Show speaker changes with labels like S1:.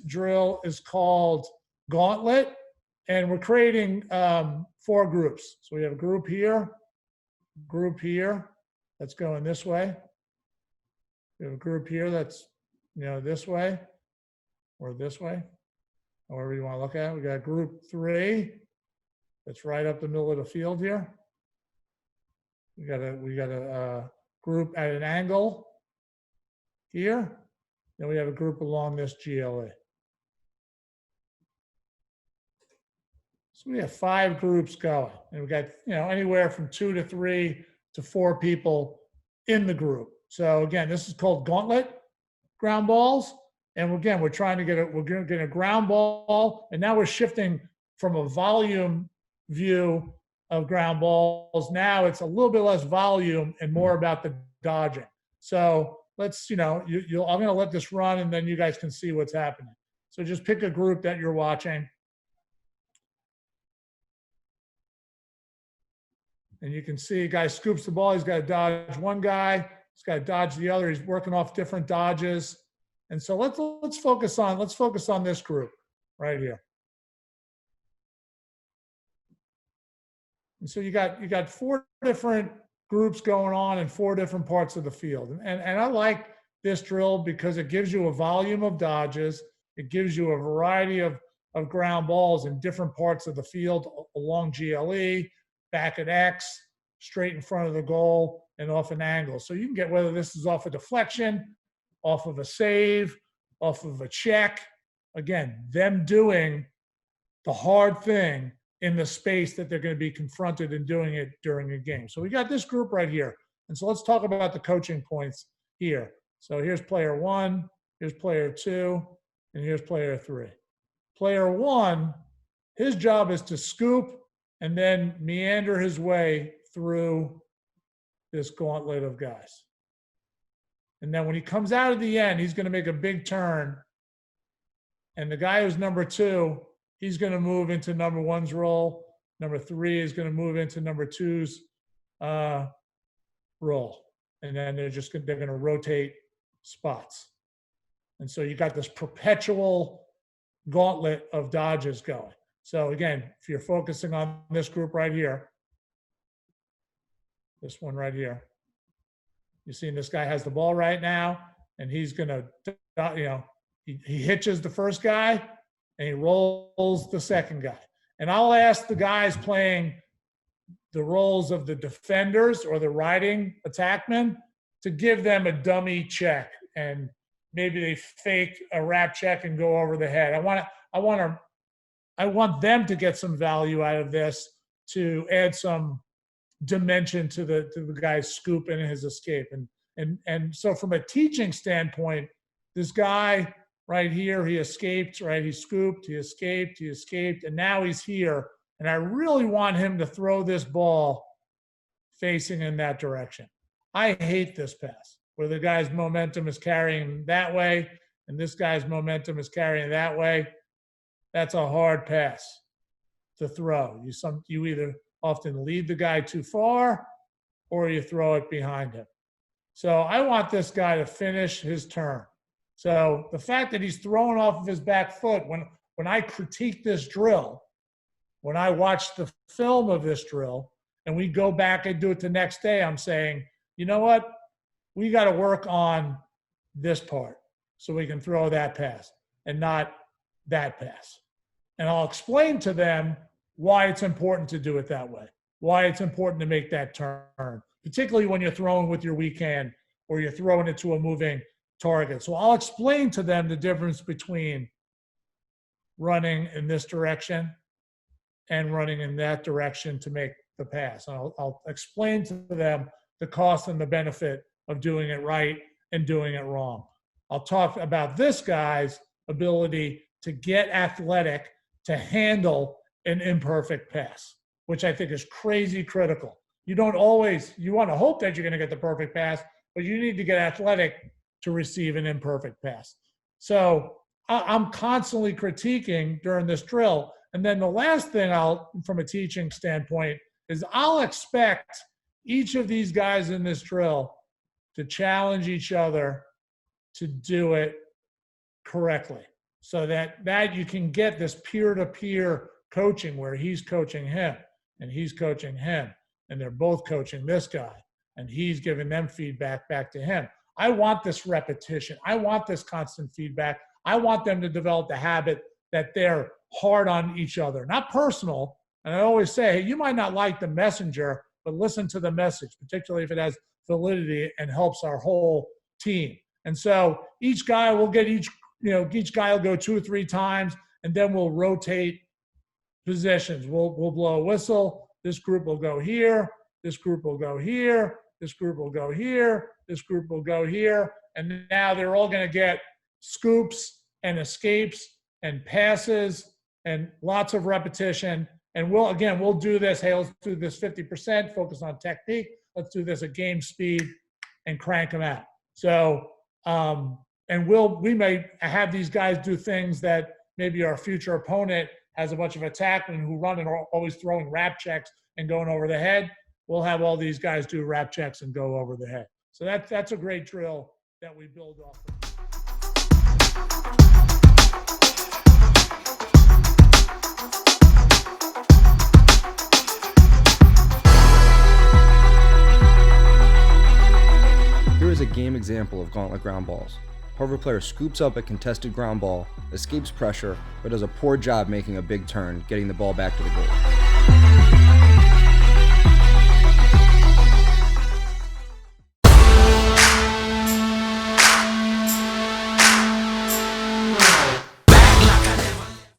S1: drill is called Gauntlet, and we're creating 4 groups. So we have a group here, that's going this way. We have a group here that's, this way or this way, however you want to look at it. We got group 3 that's right up the middle of the field here. We got a group at an angle here. Then we have a group along this GLE. So we have 5 groups going, and we got anywhere from 2 to 3 to 4 people in the group. So again, this is called Gauntlet ground balls, and again, we're trying to get a ground ball, and now we're shifting from a volume view of ground balls. Now it's a little bit less volume and more about the dodging. So let's, I'm going to let this run, and then you guys can see what's happening. So just pick a group that you're watching. And you can see a guy scoops the ball. He's got to dodge one guy. He's got to dodge the other. He's working off different dodges. And so let's focus on this group right here. And so you got 4 different groups going on in 4 different parts of the field. And I like this drill because it gives you a volume of dodges. It gives you a variety of ground balls in different parts of the field along GLE, back at X, straight in front of the goal, and off an angle. So you can get whether this is off a deflection, off of a save, off of a check. Again, them doing the hard thing in the space that they're going to be confronted and doing it during a game. So we got this group right here. And so let's talk about the coaching points here. So here's player 1, here's player 2, and here's player 3. Player 1, his job is to scoop and then meander his way through this gauntlet of guys. And then when he comes out of the end, he's going to make a big turn. And the guy who's number 2, he's going to move into number 1's role. Number 3 is going to move into number 2's role. And then they're going to rotate spots. And so you got this perpetual gauntlet of dodges going. So again, if you're focusing on this group right here, this one right here, you're seeing this guy has the ball right now, and he's going to, he hitches the first guy, and he rolls the second guy. And I'll ask the guys playing the roles of the defenders or the riding attackmen to give them a dummy check, and maybe they fake a wrap check and go over the head. I want them to get some value out of this to add some dimension to the guy's scoop and his escape. And so from a teaching standpoint, this guy right here, he escaped, right? He scooped, he escaped, and now he's here. And I really want him to throw this ball facing in that direction. I hate this pass where the guy's momentum is carrying that way and this guy's momentum is carrying that way. That's a hard pass to throw. You either often lead the guy too far or you throw it behind him. So I want this guy to finish his turn. So the fact that he's throwing off of his back foot, when I critique this drill, when I watch the film of this drill and we go back and do it the next day, I'm saying, you know what? We got to work on this part so we can throw that pass and not that pass. And I'll explain to them why it's important to do it that way, why it's important to make that turn, particularly when you're throwing with your weak hand or you're throwing it to a moving target. So I'll explain to them the difference between running in this direction and running in that direction to make the pass. And I'll explain to them the cost and the benefit of doing it right and doing it wrong. I'll talk about this guy's ability to get athletic to handle an imperfect pass, which I think is crazy critical. You want to hope that you're going to get the perfect pass, but you need to get athletic to receive an imperfect pass. So I'm constantly critiquing during this drill. And then the last thing from a teaching standpoint, is I'll expect each of these guys in this drill to challenge each other to do it correctly. so that you can get this peer-to-peer coaching where he's coaching him and he's coaching him and they're both coaching this guy and he's giving them feedback back to him. I want this repetition. I want this constant feedback. I want them to develop the habit that they're hard on each other, not personal. And I always say, hey, you might not like the messenger, but listen to the message, particularly if it has validity and helps our whole team. And so each guy will get each guy will go 2 or 3 times, and then we'll rotate positions. We'll blow a whistle. This group will go here. This group will go here. This group will go here. This group will go here. And now they're all going to get scoops and escapes and passes and lots of repetition. And we'll do this. Hey, let's do this 50%, focus on technique. Let's do this at game speed and crank them out. So, and we may have these guys do things that maybe our future opponent has a bunch of attackmen who run and are always throwing wrap checks and going over the head. We'll have all these guys do wrap checks and go over the head. So that's a great drill that we build off of.
S2: Here is a game example of Gauntlet ground balls. Harvard player scoops up a contested ground ball, escapes pressure, but does a poor job making a big turn, getting the ball back to the goal.